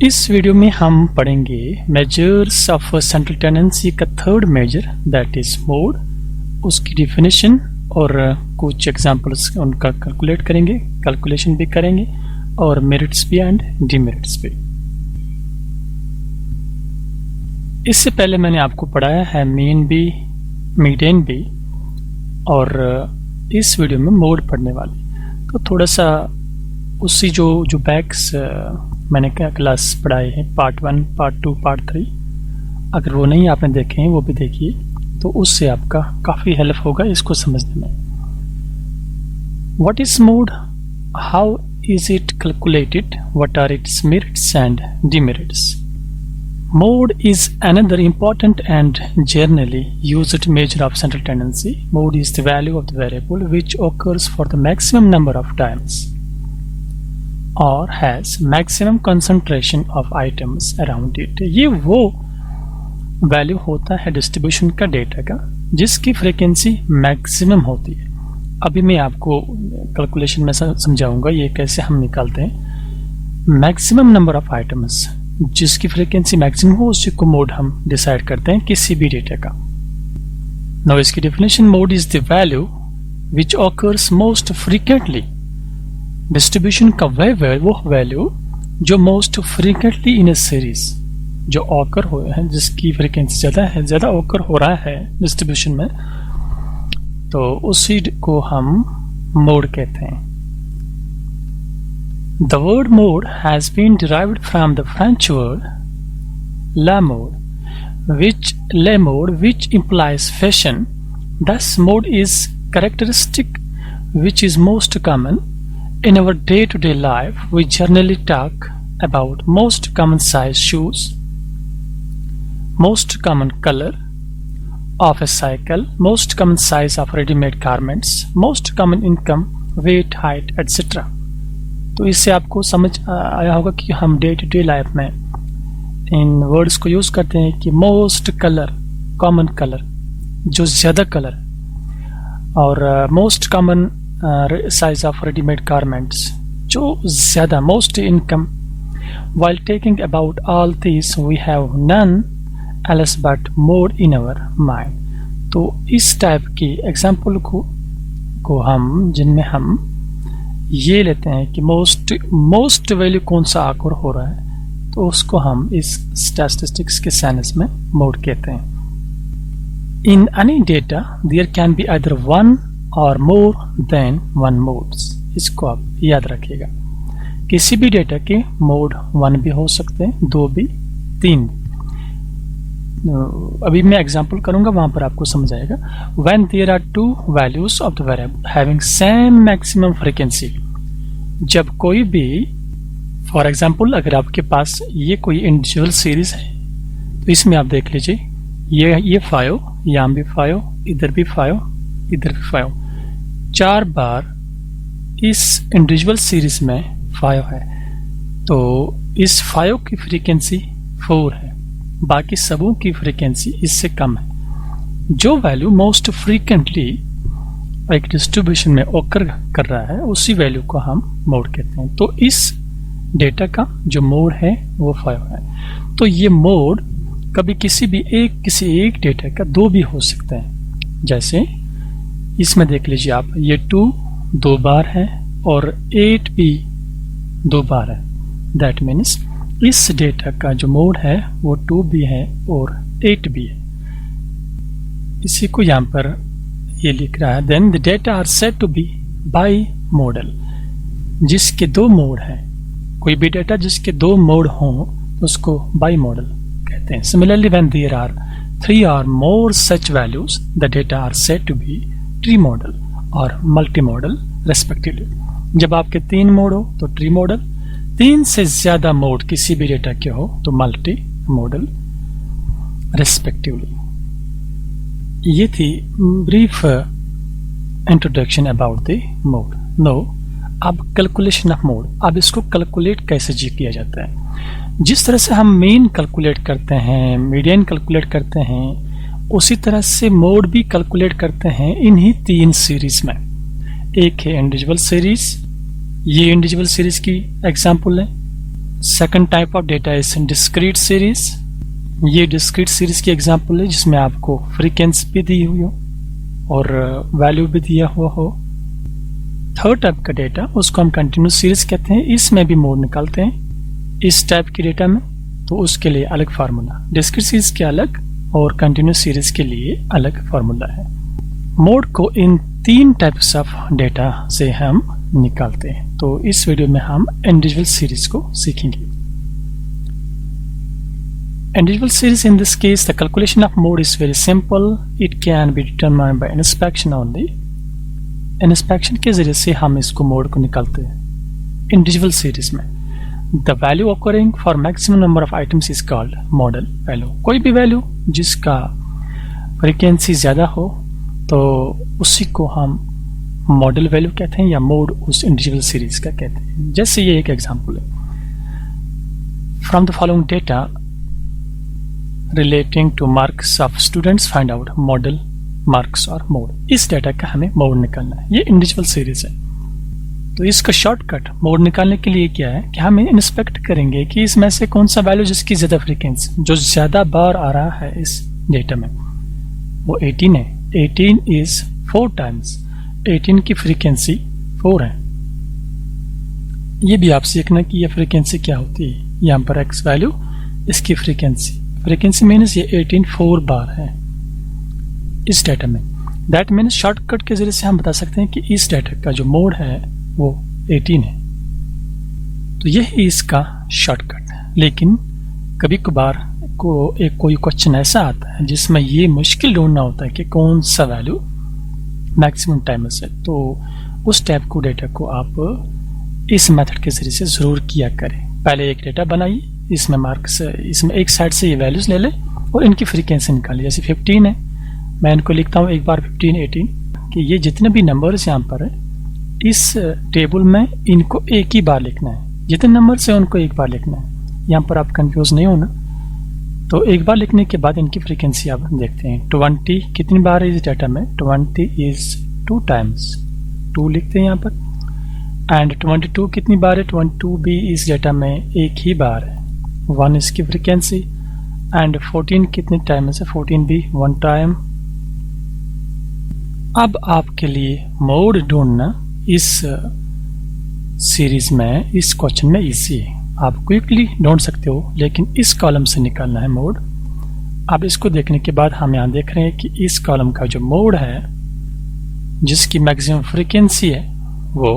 इस वीडियो में हम पढ़ेंगे मेजर्स ऑफ सेंट्रल टेंडेंसी का third measure that is mode, उसकी डिफिनेशन और कुछ एग्जांपल्स उनका कैलकुलेशन भी करेंगे और मेरिट्स भी एंड डिमेरिट्स भी। इससे पहले मैंने आपको पढ़ाया है मीन भी, मीडियन भी और इस वीडियो में मोड पढ़ने वाले। तो थोड़ा सा उसी जो बैक्स मैंने क्या क्लास पढ़ाए हैं पार्ट 1, पार्ट 2, पार्ट 3, अगर वो नहीं आपने देखे हैं वो भी देखिए, तो उससे आपका काफ़ी हेल्प होगा इसको समझने में। What is mode, how is it calculated, what are its merits and demerits. Mode is another important and generally used measure of central tendency. Mode is the value of the variable which occurs for the maximum number of times or has maximum concentration of items around it. ये वो value होता है distribution का data का जिसकी frequency maximum होती है। अभी मैं आपको कैलकुलेशन में समझाऊंगा ये कैसे हम निकालते हैं। मैक्सिमम नंबर ऑफ आइटम्स जिसकी फ्रीक्वेंसी मैक्सिमम हो उसी को मोड हम डिसाइड करते हैं किसी भी डेटा का। नाउ इसकी definition, mode is the value which occurs most frequently. Distribution का वो वैल्यू जो मोस्ट फ्रीक्वेंटली इन ए सीरीज जो ऑकर हो है, जिसकी फ्रीक्वेंसी ज्यादा ऑकर हो रहा है डिस्ट्रीब्यूशन में, तो उसी को हम मोड कहते हैं। The word mode has been derived from the French word la mode, which implies fashion. Thus, mode is characteristic which is most common in our day-to-day life. We generally talk about most common size shoes, most common color of a cycle, most common size of ready-made garments, most common income, weight, height, etc. तो इससे आपको समझ आया होगा कि हम day to day life में इन words को यूज़ करते हैं कि मोस्ट कलर, कॉमन कलर जो ज़्यादा कलर, और most common size of readymade garments जो ज़्यादा, most income. While taking about all this we have none else but mode in our mind. तो इस टाइप की एग्जाम्पल को हम जिनमें हम ये लेते हैं कि मोस्ट वैल्यू कौन सा आकर हो रहा है, तो उसको हम इस स्टैटिस्टिक्स के साइंस में मोड कहते हैं। In any data there can be either one or more then one modes. इसको आप याद रखिएगा, किसी भी डेटा के मोड 1 भी हो सकते हैं, 2 भी, 3 भी। अभी मैं एग्जांपल करूंगा, वहां पर आपको समझ आएगा। When there are two values of the variable having same maximum frequency, जब कोई भी, फॉर एग्जांपल अगर आपके पास ये कोई इंडिविजुअल सीरीज है तो इसमें आप देख लीजिए ये 5, यहाँ भी 5, इधर भी 5, इधर भी 5, 4 बार इस इंडिविजुअल सीरीज में 5 है, तो इस 5 की फ्रीक्वेंसी 4 है, बाकी सबों की फ्रीक्वेंसी इससे कम है। जो वैल्यू मोस्ट फ्रीक्वेंटली एक डिस्ट्रीब्यूशन में ऑकर कर रहा है उसी वैल्यू को हम मोड कहते हैं। तो इस डेटा का जो मोड है वो 5 है। तो ये मोड कभी किसी एक डेटा का 2 भी हो सकता है। जैसे इसमें देख लीजिए आप, ये 2 2 बार है और 8 भी 2 बार है। दैट मीन्स इस डेटा का जो मोड है वो 2 भी है और 8 भी है। इसी को यहाँ पर ये लिख रहा है, then the data are said to be bimodal. जिसके 2 मोड हैं, कोई भी डेटा जिसके 2 मोड हों तो उसको बाई मॉडल कहते हैं। Similarly when there are 3 or more such values the data are said to be tree model और मल्टी मॉडल रेस्पेक्टिवली। जब आपके 3 मोड हो तो ट्री मॉडल, 3 से ज्यादा मोड किसी भी डेटा के हो तो मल्टी मॉडल रेस्पेक्टिवली। ये थी brief introduction about the mode. No, अब कैलकुलेशन ऑफ मोड। अब इसको कैलकुलेट कैसे किया जाता है। जिस तरह से हम मीन कैलकुलेट करते हैं, मीडियन कैलकुलेट करते हैं, उसी तरह से मोड भी कैलकुलेट करते हैं इन्हीं 3 सीरीज में। एक है इंडिविजुअल सीरीज, ये इंडिविजुअल सीरीज की एग्जाम्पल है। Second type of data is discrete series. ये डिस्क्रीट सीरीज की एग्जांपल है जिसमें आपको फ्रीक्वेंसी भी दी हुई हो और वैल्यू भी दिया हुआ हो। थर्ड टाइप का डेटा उसको हम कंटिन्यूस सीरीज कहते हैं। इसमें भी मोड निकालते हैं इस टाइप की डेटा में, तो उसके लिए अलग फार्मूला, डिस्क्रीट सीरीज के अलग और कंटिन्यूस सीरीज के लिए अलग फार्मूला है। मोड को इन तीन टाइप्स ऑफ डेटा से हम निकालते हैं। तो इस वीडियो में हम इंडिविजुअल सीरीज को सीखेंगे। Individual series, in this case the calculation of mode is very simple. It can be determined by inspection only. Inspection के जरिए से हम इसको मोड को निकालते हैं। इंडिविजुअल सीरीज में the value occurring for maximum number of items is called model value. कोई भी वैल्यू जिसका फ्रीक्वेंसी ज़्यादा हो तो उसी को हम मॉडल वैल्यू कहते हैं या मोड उस इंडिविजुअल सीरीज का कहते हैं। जैसे ये एक एग्जांपल है, from the following data relating two marks of students find out model marks और मोड। इस डेटा का हमें मोड निकालना है। ये इंडिविजुअल सीरीज है, तो इसका शॉर्टकट मोड निकालने के लिए क्या है कि हम इंस्पेक्ट करेंगे कि इसमें से कौन सा वैल्यू जिसकी ज्यादा फ्रीक्वेंसी, जो ज्यादा बार आ रहा है इस डेटा में, वो 18 है। 18 इज 4 टाइम्स, 18 की फ्रीक्वेंसी 4 है। ये भी आप सीखना कि ये फ्रीक्वेंसी क्या होती है। यहाँ पर एक्स वैल्यू, इसकी फ्रीक्वेंसी मीन्स ये 18 4 बार है इस डेटा में। दैट मीन्स शॉर्टकट के जरिए से हम बता सकते हैं कि इस डेटा का जो मोड है वो 18 है। तो यही इसका शॉर्टकट है। लेकिन कभी कभार कोई क्वेश्चन ऐसा आता है जिसमें ये मुश्किल ढूंढना होता है कि कौन सा वैल्यू मैक्सिमम टाइमर्स है, तो उस टाइप को डेटा को आप इस मेथड के जरिए से जरूर किया करें। पहले एक डेटा बनाइए, इसमें मार्क्स, इसमें एक साइड से ये वैल्यूज ले ले और इनकी फ्रीक्वेंसी निकालिए। जैसे 15 है, मैं इनको लिखता हूँ एक बार 15 18 कि ये जितने भी नंबर्स यहाँ पर है इस टेबल में इनको एक ही बार लिखना है। जितने नंबर्स है उनको एक बार लिखना है। यहाँ पर आप कंफ्यूज नहीं होना। तो एक बार लिखने के बाद इनकी फ्रीक्वेंसी आप देखते हैं। 20 कितनी बार है इस डाटा में? 20 इज 2 टाइम्स, 2 लिखते हैं यहाँ पर। एंड 22 कितनी बार है? 22 भी इस डाटा में एक ही बार है, 1 इसकी फ्रीक्वेंसी। एंड 14 कितने टाइम्स है? 14 भी 1 टाइम। अब आपके लिए मोड ढूंढना इस सीरीज में, इस क्वेश्चन में इजी है। आप क्विकली ढूंढ सकते हो, लेकिन इस कॉलम से निकालना है मोड। अब इसको देखने के बाद हम यहाँ देख रहे हैं कि इस कॉलम का जो मोड है जिसकी मैक्सिमम फ्रीक्वेंसी है वो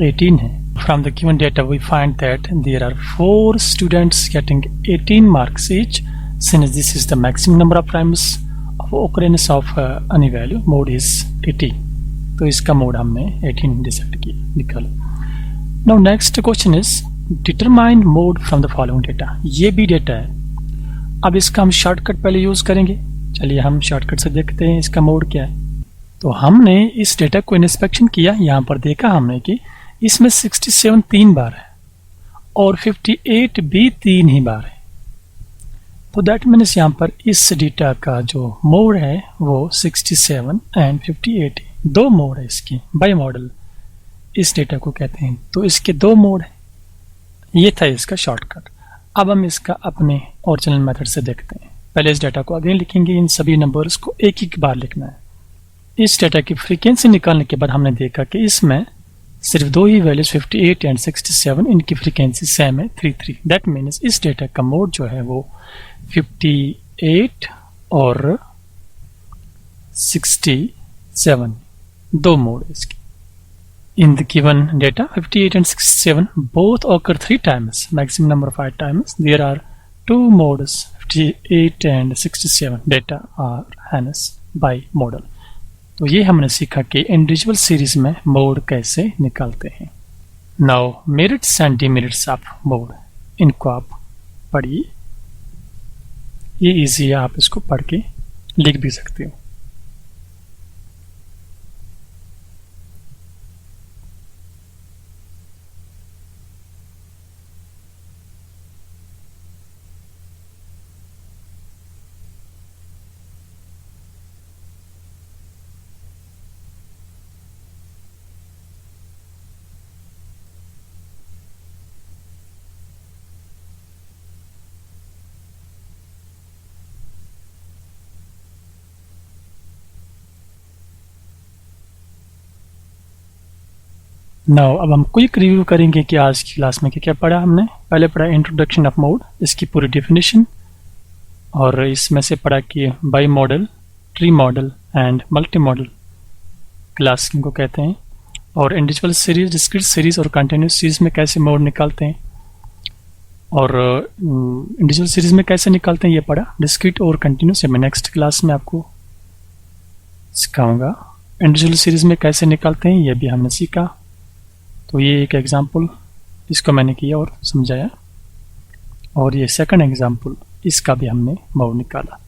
18 है। From the given data we find that there are 4 students getting 18 marks each. Since this is the maximum number of times of occurrence of any value, mode is 18. तो इसका mode हमने 18 decide किया, निकालो। Now next question is determine mode from the following data. ये भी data है। अब इसका हम शॉर्टकट पहले यूज करेंगे। चलिए हम शॉर्टकट से देखते हैं इसका मोड क्या है। तो हमने इस डेटा को इंस्पेक्शन किया, यहाँ पर देखा हमने कि इसमें 67 3 बार है और 58 भी 3 ही बार है। तो दैट मीन्स यहाँ पर इस डेटा का जो मोड है वो 67 एंड 58 है। 2 मोड है इसकी, बाई मॉडल इस डेटा को कहते हैं। तो इसके 2 मोड है। ये था इसका शॉर्टकट। अब हम इसका अपने ओरिजिनल मेथड से देखते हैं। पहले इस डेटा को आगे लिखेंगे, इन सभी नंबर्स को एक ही बार लिखना है। इस डेटा की फ्रीक्वेंसी निकालने के बाद हमने देखा कि इसमें सिर्फ 2 ही वैल्यूज 58 एंड 67, इनकी फ्रीक्वेंसी सेम है 33। दैट मीन्स इस डेटा का मोड जो है वो 58 और 67, 2 मोड है इसकी। In the given data 58 and 67 both occur 3 times, maximum number of 5 times. There are 2 modes 58 and 67. Data are hence by model. तो ये हमने सीखा कि इंडिविजुअल सीरीज में मोड कैसे निकालते हैं। Now merits and demerits of mode, इनको आप पढ़िए। ये इजी है, आप इसको पढ़ के लिख भी सकते हो। नाउ अब हम क्विक रिव्यू करेंगे कि आज की क्लास में क्या क्या पढ़ा हमने। पहले पढ़ा इंट्रोडक्शन ऑफ मोड, इसकी पूरी डेफिनेशन, और इसमें से पढ़ा कि by model, tree model and multi modal class किनको कहते हैं, और इंडिविजुअल सीरीज, डिस्क्रीट सीरीज और कंटिन्यूस सीरीज में कैसे मोड निकालते हैं, और इंडिविजुअल सीरीज में कैसे निकालते हैं ये पढ़ा। डिस्क्रीट और कंटिन्यूस मैं नेक्स्ट क्लास में आपको सिखाऊंगा। इंडिविजुअल सीरीज में कैसे निकालते हैं ये भी हमने सीखा। तो ये एक एग्जाम्पल इसको मैंने किया और समझाया, और ये सेकंड एग्जाम्पल इसका भी हमने मोड निकाला।